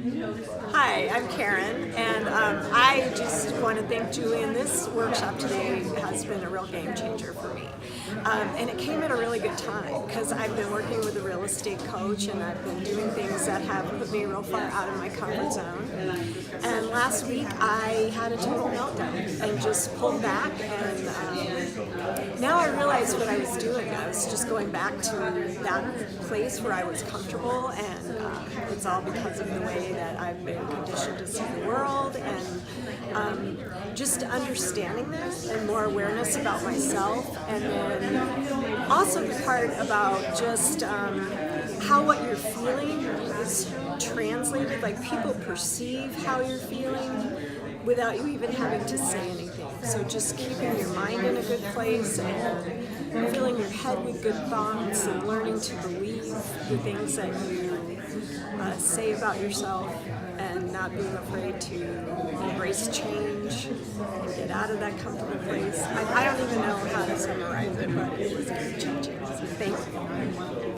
Hi, I'm Karen, and I just want to thank Julian. This workshop today has been a real game changer for me. And it came at a really good time because I've been working with a real estate coach and I've been doing things that have put me real far out of my comfort zone. And last week I had a total meltdown and just pulled back, and now I realized what I was doing. I was just going back to that place where I was comfortable, and it's all because of the way that I've been conditioned to see the world, and just understanding this and more awareness about myself, and then also the part about just how what you're feeling is translated, like people perceive how you're feeling without you even having to say anything. So just keeping your mind in a good place and filling your head with good thoughts and learning to believe the things that you say about yourself, and not being afraid to embrace change and get out of that comfortable place. I don't even know how to summarize it, but it was game changing. Thank you.